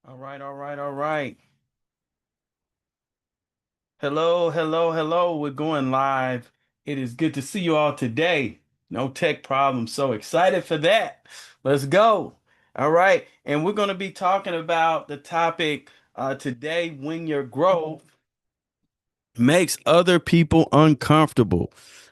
All right, all right, all right. Hello, hello, hello. We're going live. It is good to see you all today. No tech problem. So excited for that. Let's go. All right. And we're going to be talking about the topic today when your growth makes other people uncomfortable.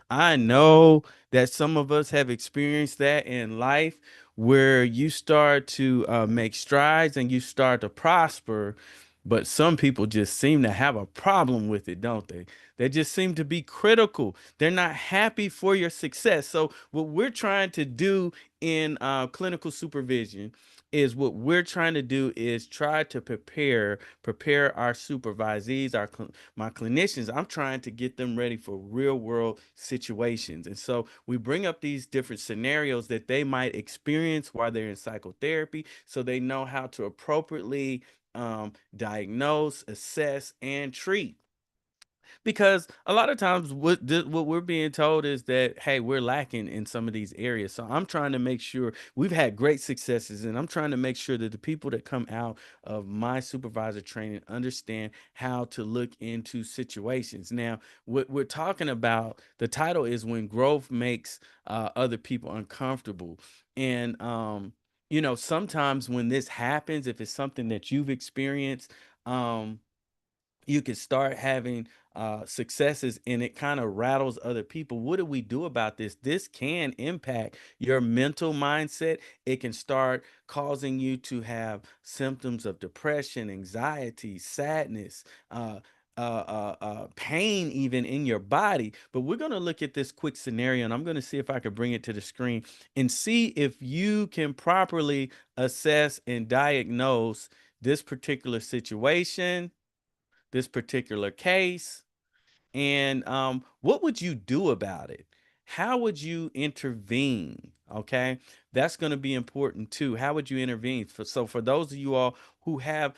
I know that some of us have experienced that in life where you start to make strides and you start to prosper, but some people just seem to have a problem with it, don't they? They just seem to be critical. They're not happy for your success. So, what we're trying to do in clinical supervision is what we're trying to do is try to prepare our supervisees, my clinicians. I'm trying to get them ready for real world situations. And so we bring up these different scenarios that they might experience while they're in psychotherapy so they know how to appropriately diagnose, assess, and treat. Because a lot of times what we're being told is that hey, we're lacking in some of these areas. So I'm trying to make sure we've had great successes, and I'm trying to make sure that the people that come out of my supervisor training understand how to look into situations. Now, what we're talking about, the title is when growth makes other people uncomfortable. And sometimes when this happens, if it's something that you've experienced, um you can start having successes and it kind of rattles other people. What do we do about this? This can impact your mental mindset. It can start causing you to have symptoms of depression, anxiety, sadness, pain, even in your body. But we're going to look at this quick scenario and I'm going to see if I can bring it to the screen and see if you can properly assess and diagnose this particular situation, this particular case, and what would you do about it? How would you intervene? Okay, that's going to be important too. How would you intervene? So for those of you all who have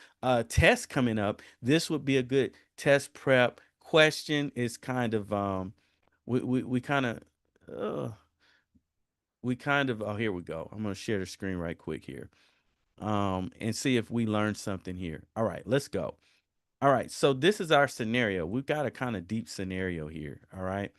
tests coming up, this would be a good test prep question. Is kind of we kind of uh, oh, here we go. I'm going to share the screen right quick here and see if we learned something here. All right, let's go. All right, so this is our scenario. We've got a kind of deep scenario here. All right.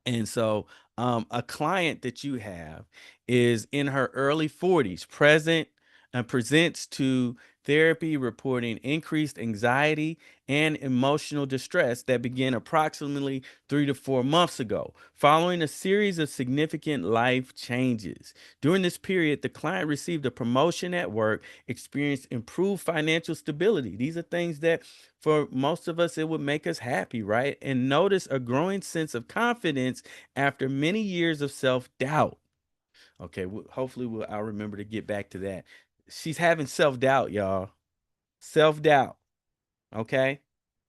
And so, a client that you have is in her early 40s, present and presents to therapy reporting increased anxiety and emotional distress that began approximately 3 to 4 months ago, following a series of significant life changes. During this period, the client received a promotion at work, experienced improved financial stability. These are things that for most of us, it would make us happy, right? And notice a growing sense of confidence after many years of self doubt. Okay, hopefully I'll remember to get back to that. She's having self doubt, y'all. Self doubt. Okay.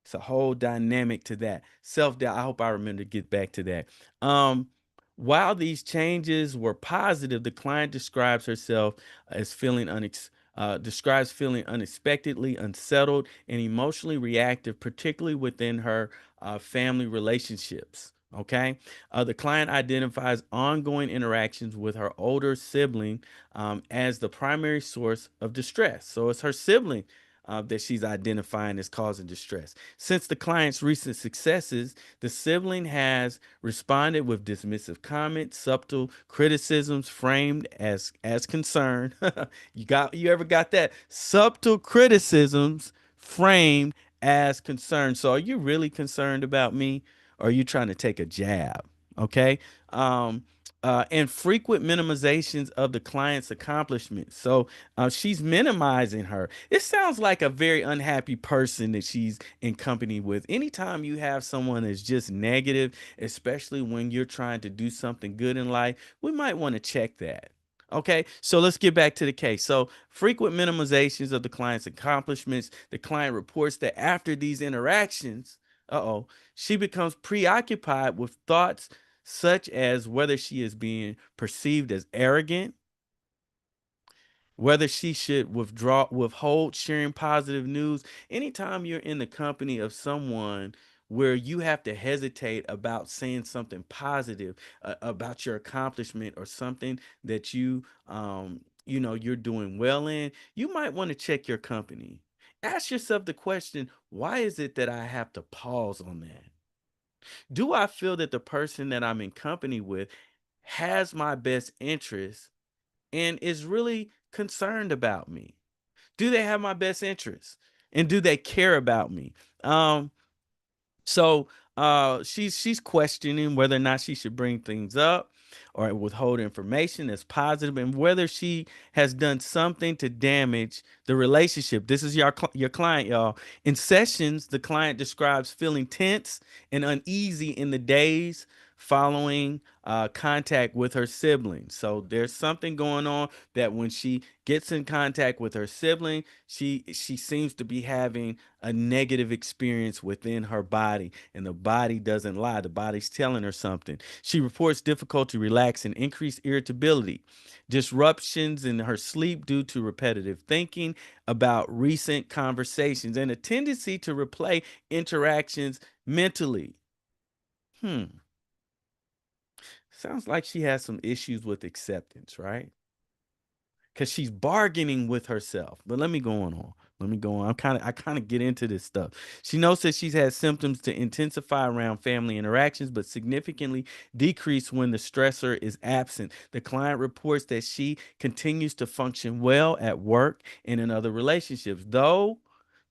It's a whole dynamic to that. Self-doubt. I hope I remember to get back to that. Um, while these changes were positive, the client describes herself as describes feeling unexpectedly unsettled and emotionally reactive, particularly within her family relationships. Okay. The client identifies ongoing interactions with her older sibling as the primary source of distress. So it's her sibling that she's identifying as causing distress. Since the client's recent successes, the sibling has responded with dismissive comments, subtle criticisms framed as concern. You ever got that? Subtle criticisms framed as concern. So are you really concerned about me? Or are you trying to take a jab? Okay. Um, and frequent minimizations of the client's accomplishments. So she's minimizing her. It sounds like a very unhappy person that she's in company with. Anytime you have someone that's just negative, especially when you're trying to do something good in life, we might want to check that. Okay, so let's get back to the case. So, frequent minimizations of the client's accomplishments. The client reports that after these interactions, she becomes preoccupied with thoughts such as whether she is being perceived as arrogant, whether she should withhold sharing positive news. Anytime you're in the company of someone where you have to hesitate about saying something positive about your accomplishment or something that you you're doing well in, you might want to check your company. Ask yourself the question, why is it that I have to pause on that? Do I feel that the person that I'm in company with has my best interest and is really concerned about me? Do they have my best interest? And do they care about me? Um, she's questioning whether or not she should bring things up or withhold information that's positive, and whether she has done something to damage the relationship. This is your client, y'all. In sessions, the client describes feeling tense and uneasy in the days following contact with her siblings. So there's something going on that when she gets in contact with her sibling, she seems to be having a negative experience within her body, and the body doesn't lie. The body's telling her something. She reports difficulty relaxing, increased irritability, disruptions in her sleep due to repetitive thinking about recent conversations, and a tendency to replay interactions mentally. Hmm. Sounds like she has some issues with acceptance, right? Because she's bargaining with herself. But let me go on. Let me go on. I kind of get into this stuff. She notes that she's had symptoms to intensify around family interactions, but significantly decrease when the stressor is absent. The client reports that she continues to function well at work and in other relationships, though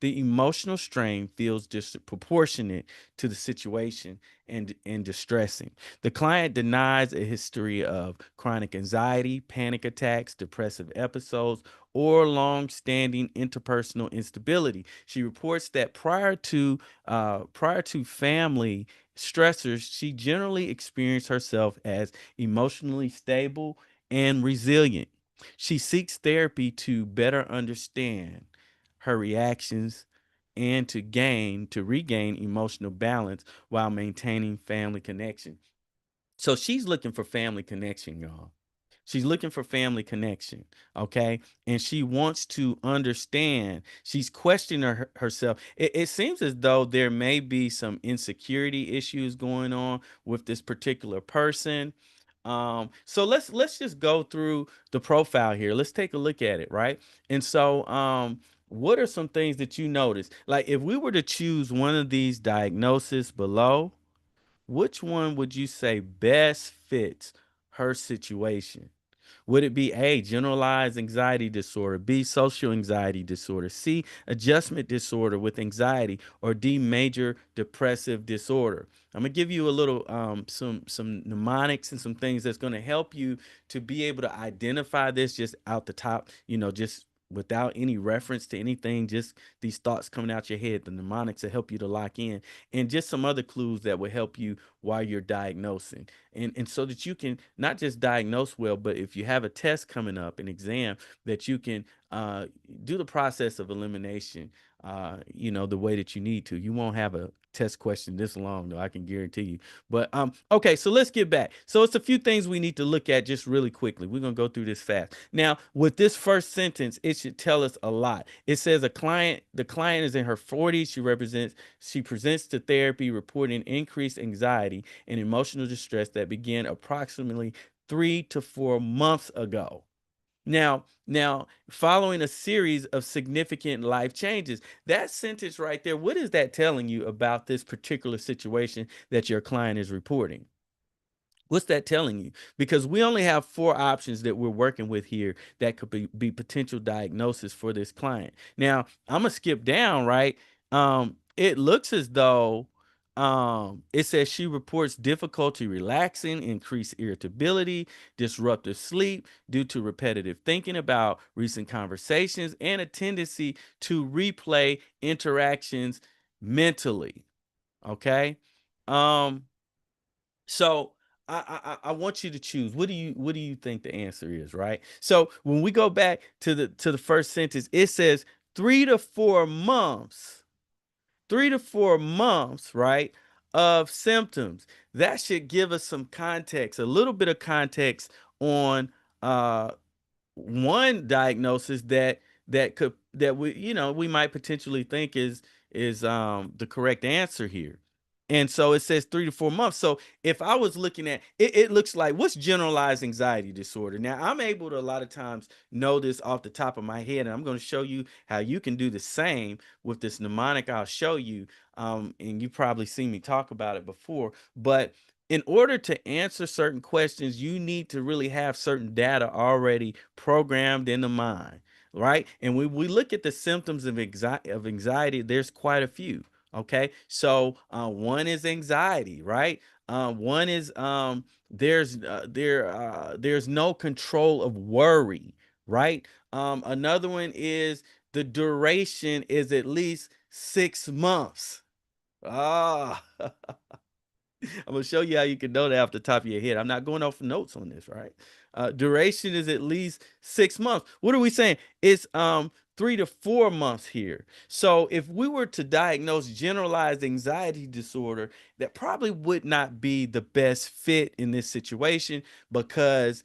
the emotional strain feels disproportionate to the situation and distressing. The client denies a history of chronic anxiety, panic attacks, depressive episodes, or long-standing interpersonal instability. She reports that prior to family stressors, she generally experienced herself as emotionally stable and resilient. She seeks therapy to better understand her reactions and to regain emotional balance while maintaining family connection. So she's looking for family connection, y'all. She's looking for family connection, okay? And she wants to understand. She's questioning herself. It seems as though there may be some insecurity issues going on with this particular person. So let's just go through the profile here. Let's take a look at it, right? And so what are some things that you notice? Like if we were to choose one of these diagnoses below, which one would you say best fits her situation? Would it be A, generalized anxiety disorder, B, social anxiety disorder, C, adjustment disorder with anxiety, or D, major depressive disorder? I'm gonna give you a little some mnemonics and some things that's gonna help you to be able to identify this just out the top, just without any reference to anything, just these thoughts coming out your head. The mnemonics will help you to lock in, and just some other clues that will help you while you're diagnosing, and so that you can not just diagnose well, but if you have a test coming up, an exam, that you can uh, do the process of elimination, the way that you need to. You won't have a test question this long, though, I can guarantee you. But okay, so let's get back. So it's a few things we need to look at just really quickly. We're gonna go through this fast. Now, with this first sentence, it should tell us a lot. It says the client is in her 40s. She presents to therapy reporting increased anxiety and emotional distress that began approximately 3 to 4 months ago. Now, following a series of significant life changes. That sentence right there, what is that telling you about this particular situation that your client is reporting? What's that telling you? Because we only have four options that we're working with here that could be potential diagnosis for this client. Now, I'm gonna skip down, right? It looks as though it says she reports difficulty relaxing, increased irritability, disruptive sleep due to repetitive thinking about recent conversations, and a tendency to replay interactions mentally. Okay. Um, so I want you to choose. What do you think the answer is, right? So when we go back to the first sentence, it says 3 to 4 months, 3 to 4 months, right, of symptoms. That should give us some context, a little bit of context on uh one diagnosis that we might potentially think is the correct answer here. And so it says 3 to 4 months. So if I was looking at it, it looks like what's generalized anxiety disorder. Now I'm able to a lot of times know this off the top of my head, and I'm going to show you how you can do the same with this mnemonic. I'll show you, and you probably seen me talk about it before. But in order to answer certain questions, you need to really have certain data already programmed in the mind, right? And when we look at the symptoms of anxiety, there's quite a few. Okay, so one is anxiety, right? One is there's no control of worry, right? Another one is the duration is at least 6 months. Ah, I'm gonna show you how you can know that off the top of your head. I'm not going off notes on this, right? Duration is at least 6 months. What are we saying? It's 3 to 4 months here. So if we were to diagnose generalized anxiety disorder, that probably would not be the best fit in this situation, because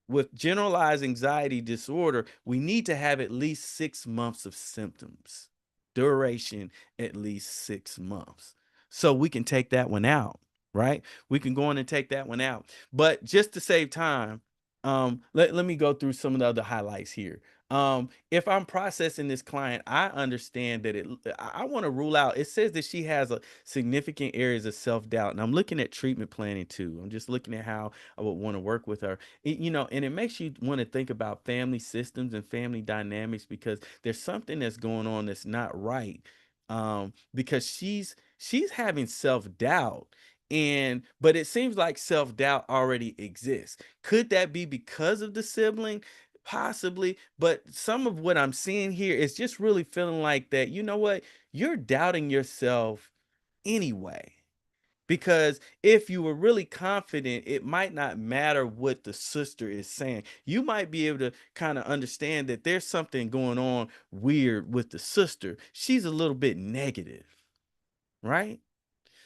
with generalized anxiety disorder, we need to have at least 6 months of symptoms, duration at least 6 months. So we can take that one out, right? We can go on and take that one out. But just to save time, let me go through some of the other highlights here. If I'm processing this client, I understand that I want to rule out, it says that she has a significant areas of self-doubt. And I'm looking at treatment planning too. I'm just looking at how I would want to work with her. And it makes you want to think about family systems and family dynamics, because there's something that's going on that's not right. Because she's having self-doubt, and but it seems like self-doubt already exists. Could that be because of the sibling? Possibly, but some of what I'm seeing here is just really feeling like that, you know what, you're doubting yourself anyway. Because if you were really confident, it might not matter what the sister is saying. You might be able to kind of understand that there's something going on weird with the sister. She's a little bit negative, right?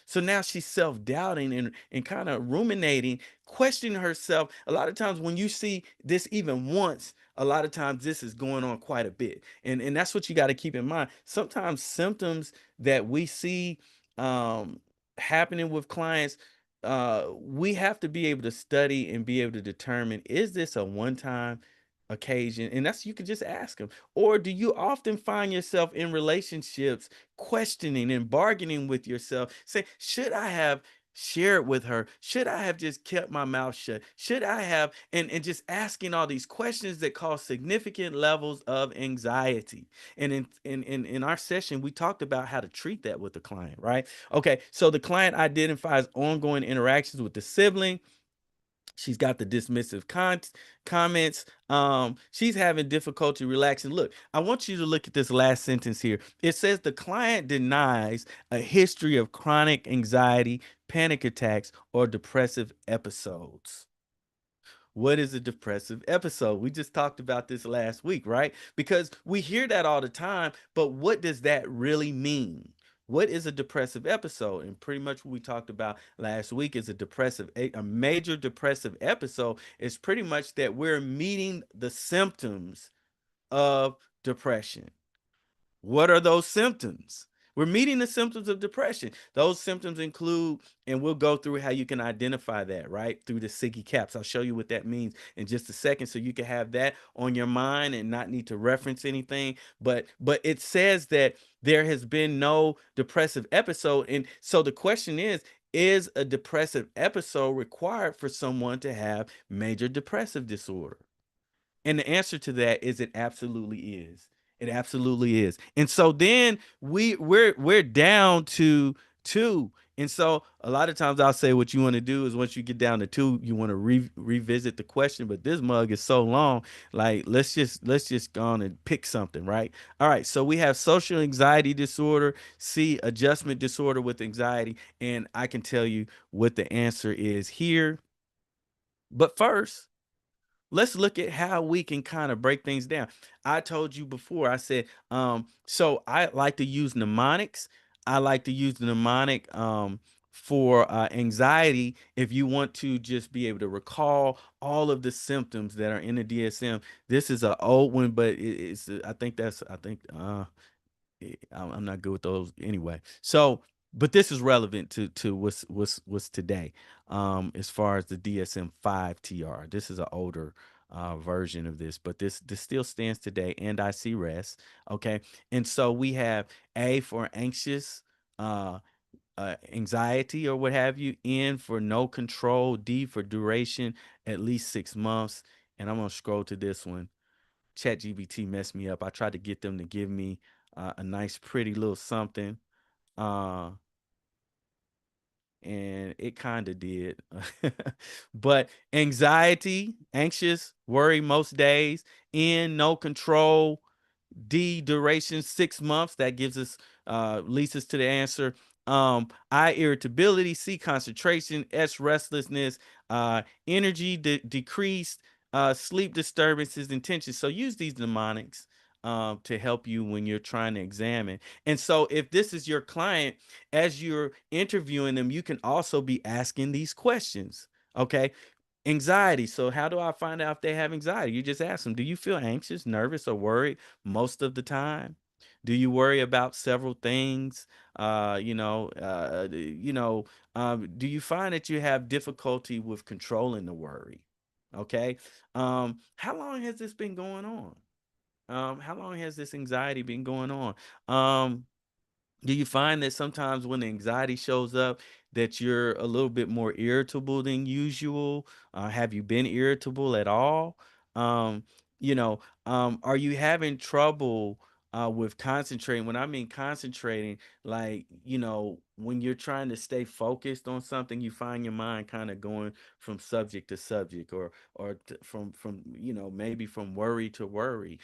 So now she's self-doubting and kind of ruminating, questioning herself. A lot of times when you see this even once, a lot of times this is going on quite a bit. And that's what you got to keep in mind. Sometimes symptoms that we see um happening with clients, we have to be able to study and be able to determine, is this a one-time occasion? And that's, you can just ask them. Or do you often find yourself in relationships questioning and bargaining with yourself, say, should I have shared with her? Should I have just kept my mouth shut? Should I have, and just asking all these questions that cause significant levels of anxiety. And in our session, we talked about how to treat that with the client, right? Okay, so the client identifies ongoing interactions with the sibling. She's got the dismissive comments. She's having difficulty relaxing. Look, I want you to look at this last sentence here. It says the client denies a history of chronic anxiety, panic attacks, or depressive episodes. What is a depressive episode? We just talked about this last week, right? Because we hear that all the time, but what does that really mean? What is a depressive episode? And pretty much what we talked about last week is a major depressive episode is pretty much that we're meeting the symptoms of depression. What are those symptoms? We're meeting the symptoms of depression. Those symptoms include, and we'll go through how you can identify that, right? Through the Siggy caps. I'll show you what that means in just a second, so you can have that on your mind and not need to reference anything. But it says that there has been no depressive episode. And so the question is a depressive episode required for someone to have major depressive disorder? And the answer to that is it absolutely is. It absolutely is. And so then we're down to two. And so a lot of times I'll say what you want to do is once you get down to two, you want to revisit the question. But this mug is so long, like let's just go on and pick something, right? All right. So we have social anxiety disorder, C, adjustment disorder with anxiety, and I can tell you what the answer is here. But first, let's look at how we can kind of break things down. I told you before, I said, so I like to use mnemonics. I like to use the mnemonic for anxiety. If you want to just be able to recall all of the symptoms that are in the DSM, this is an old one, but I think I'm not good with those anyway. So but this is relevant to what's today, as far as the DSM-5 TR. This is an older version of this, but this still stands today. And I see rest. Okay, and so we have A for anxious, uh, anxiety or what have you. N for no control. D for duration, at least 6 months. And I'm gonna scroll to this one. ChatGPT messed me up. I tried to get them to give me a nice, pretty little something. Uh, and it kind of did. But anxiety, anxious, worry most days, in no control, D duration 6 months. That gives us leads us to the answer. I irritability, C concentration, S restlessness, energy decreased, sleep disturbances, and tension. So use these mnemonics to help you when you're trying to examine. And so if this is your client, as you're interviewing them, you can also be asking these questions. Okay. Anxiety. So how do I find out if they have anxiety? You just ask them, do you feel anxious, nervous, or worried most of the time? Do you worry about several things? Do you find that you have difficulty with controlling the worry? Okay. How long has this been going on? How long has this anxiety been going on? Do you find that sometimes when the anxiety shows up that you're a little bit more irritable than usual? Have you been irritable at all? Um, are you having trouble with concentrating? When I mean concentrating, like, when you're trying to stay focused on something, you find your mind kind of going from subject to subject, from maybe from worry to worry.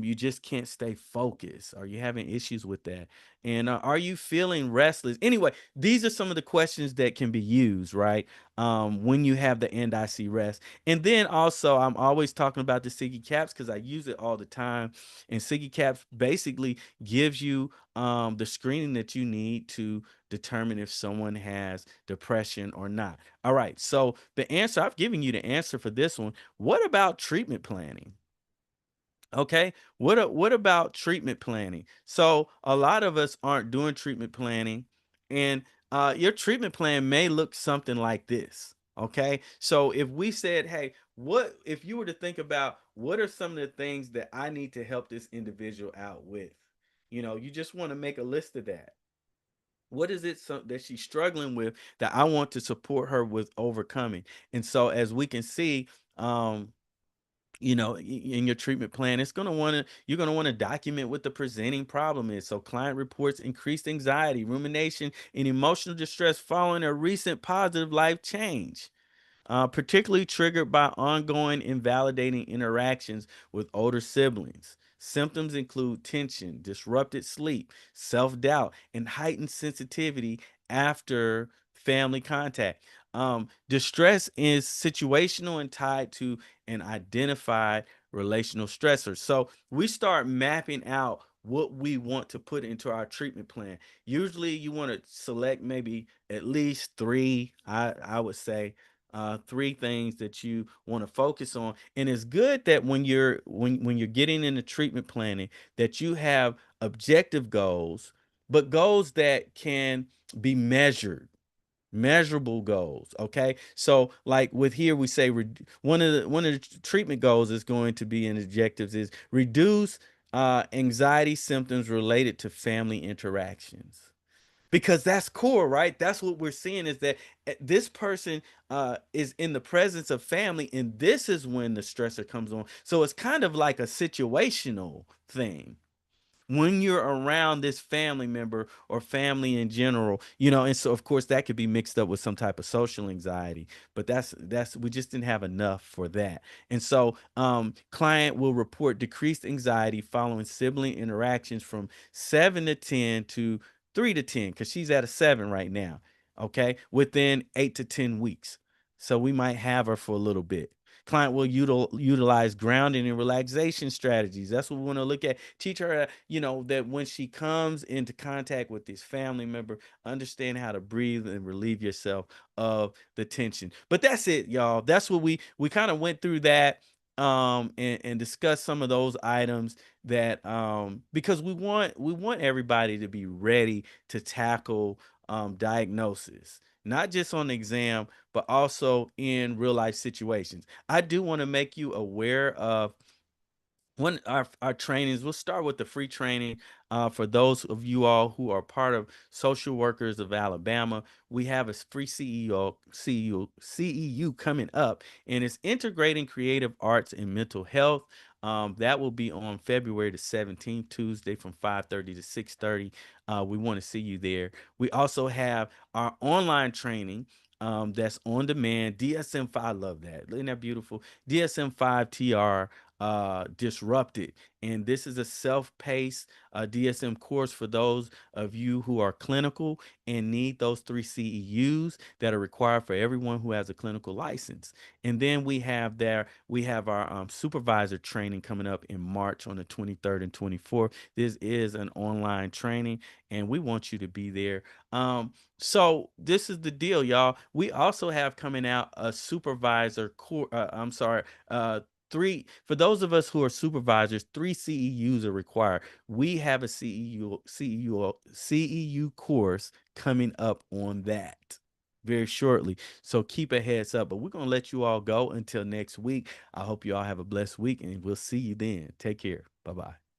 You just can't stay focused. Are you having issues with that? And are you feeling restless? Anyway, these are some of the questions that can be used, right? When you have the and I see rest. And then also, I'm always talking about the Siggy Caps because I use it all the time. And Siggy Caps basically gives you the screening that you need to determine if someone has depression or not. All right. So the answer, I've given you the answer for this one. What about treatment planning? Okay. What about treatment planning? So a lot of us aren't doing treatment planning, and your treatment plan may look something like this. Okay. So if we said, hey, what if you were to think about what are some of the things that I need to help this individual out with? You just want to make a list of that. What is it that she's struggling with that I want to support her with overcoming? And so as we can see, in your treatment plan, you're going to want to document what the presenting problem is. So client reports increased anxiety, rumination, and emotional distress following a recent positive life change, particularly triggered by ongoing invalidating interactions with older siblings. Symptoms include tension, disrupted sleep, self-doubt, and heightened sensitivity after family contact. Distress is situational and tied to an identified relational stressor. So we start mapping out what we want to put into our treatment plan. Usually you want to select maybe at least three, I would say, three things that you want to focus on. And it's good that when you're getting into treatment planning, that you have objective goals, but goals that can be measurable goals. Okay, so like with here we say one of the treatment goals is going to be in objectives is reduce anxiety symptoms related to family interactions, because that's core, right? That's what we're seeing, is that this person is in the presence of family, and this is when the stressor comes on. So it's kind of like a situational thing when you're around this family member or family in general, and so of course that could be mixed up with some type of social anxiety, but that's we just didn't have enough for that. And so client will report decreased anxiety following sibling interactions from 7 to 10 to 3 to 10, because she's at a 7 right now. Okay, within 8 to 10 weeks. So we might have her for a little bit. Client will utilize grounding and relaxation strategies. That's what we want to look at. Teach her, that when she comes into contact with this family member, understand how to breathe and relieve yourself of the tension. But that's it, y'all. That's what we kind of went through that, and discuss some of those items that because we want everybody to be ready to tackle diagnosis, not just on the exam, but also in real life situations. I do want to make you aware of one our trainings. We'll start with the free training for those of you all who are part of Social Workers of Alabama. We have a free CEU coming up, and it's integrating creative arts and mental health. That will be on February the 17th, Tuesday, from 5:30 to 6:30. We want to see you there. We also have our online training, that's on demand. DSM-5, I love that. Isn't that beautiful? DSM-5 TR, disrupted, and this is a self-paced DSM course for those of you who are clinical and need those 3 CEUs that are required for everyone who has a clinical license. And then we have our supervisor training coming up in March on the 23rd and 24th. This is an online training, and we want you to be there. So this is the deal, y'all. We also have coming out a supervisor course. I'm sorry, three for those of us who are supervisors. 3 CEUs are required. We have a CEU course coming up on that very shortly. So keep a heads up. But we're gonna let you all go until next week. I hope you all have a blessed week, and we'll see you then. Take care. Bye bye.